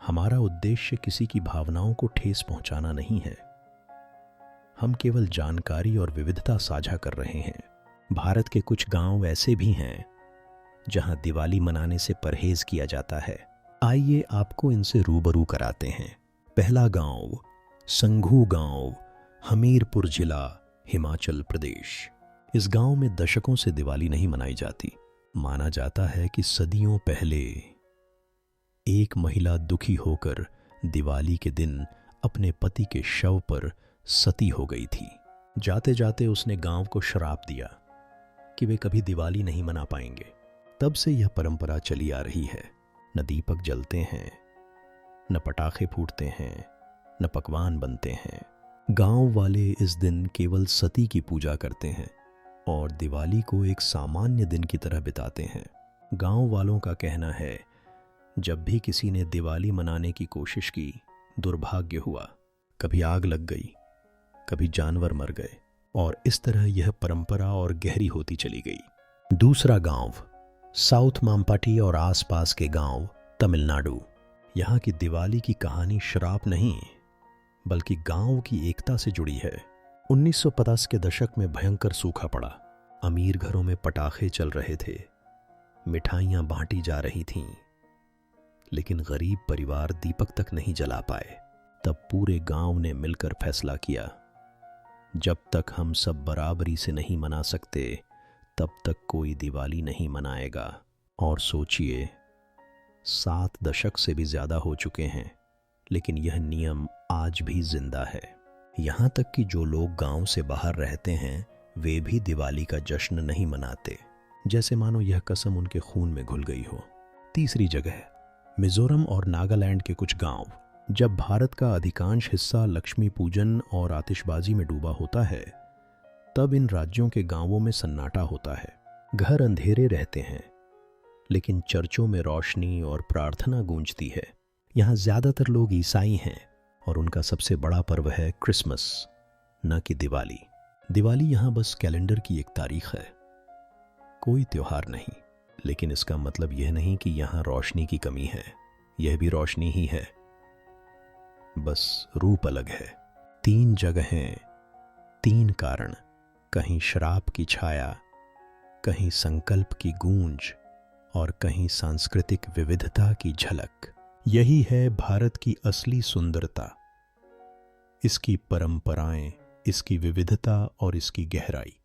हमारा उद्देश्य किसी की भावनाओं को ठेस पहुंचाना नहीं है। हम केवल जानकारी और विविधता साझा कर रहे हैं। भारत के कुछ गांव ऐसे भी हैं जहां दिवाली मनाने से परहेज किया जाता है। आइए आपको इनसे रूबरू कराते हैं। पहला गांव संघू गांव, हमीरपुर जिला, हिमाचल प्रदेश। इस गांव में दशकों से दिवाली नहीं मनाई जाती। माना जाता है कि सदियों पहले एक महिला दुखी होकर दिवाली के दिन अपने पति के शव पर सती हो गई थी। जाते जाते उसने गांव को श्राप दिया कि वे कभी दिवाली नहीं मना पाएंगे। तब से यह परंपरा चली आ रही है। न दीपक जलते हैं, न पटाखे फूटते हैं, न पकवान बनते हैं। गांव वाले इस दिन केवल सती की पूजा करते हैं और दिवाली को एक सामान्य दिन की तरह बिताते हैं। गांव वालों का कहना है, जब भी किसी ने दिवाली मनाने की कोशिश की, दुर्भाग्य हुआ। कभी आग लग गई, कभी जानवर मर गए, और इस तरह यह परंपरा और गहरी होती चली गई। दूसरा गांव साउथ मांपाटी और आसपास के गांव, तमिलनाडु। यहाँ की दिवाली की कहानी श्राप नहीं बल्कि गांव की एकता से जुड़ी है। 1950 के दशक में भयंकर सूखा पड़ा। अमीर घरों में पटाखे चल रहे थे, मिठाइयां बांटी जा रही थीं, लेकिन गरीब परिवार दीपक तक नहीं जला पाए। तब पूरे गांव ने मिलकर फैसला किया, जब तक हम सब बराबरी से नहीं मना सकते तब तक कोई दिवाली नहीं मनाएगा। और सोचिए, 7 दशक से भी ज्यादा हो चुके हैं, लेकिन यह नियम आज भी जिंदा है। यहाँ तक कि जो लोग गांव से बाहर रहते हैं वे भी दिवाली का जश्न नहीं मनाते, जैसे मानो यह कसम उनके खून में घुल गई हो। तीसरी जगह मिजोरम और नागालैंड के कुछ गांव। जब भारत का अधिकांश हिस्सा लक्ष्मी पूजन और आतिशबाजी में डूबा होता है, तब इन राज्यों के गांवों में सन्नाटा होता है। घर अंधेरे रहते हैं, लेकिन चर्चों में रोशनी और प्रार्थना गूंजती है। यहाँ ज्यादातर लोग ईसाई हैं और उनका सबसे बड़ा पर्व है क्रिसमस, न कि दिवाली। दिवाली यहाँ बस कैलेंडर की एक तारीख है, कोई त्योहार नहीं। लेकिन इसका मतलब यह नहीं कि यहाँ रोशनी की कमी है। यह भी रोशनी ही है, बस रूप अलग है। 3 जगहें, 3 कारण, कहीं श्राप की छाया, कहीं संकल्प की गूंज और कहीं सांस्कृतिक विविधता की झलक। यही है भारत की असली सुंदरता, इसकी परंपराएं, इसकी विविधता और इसकी गहराई।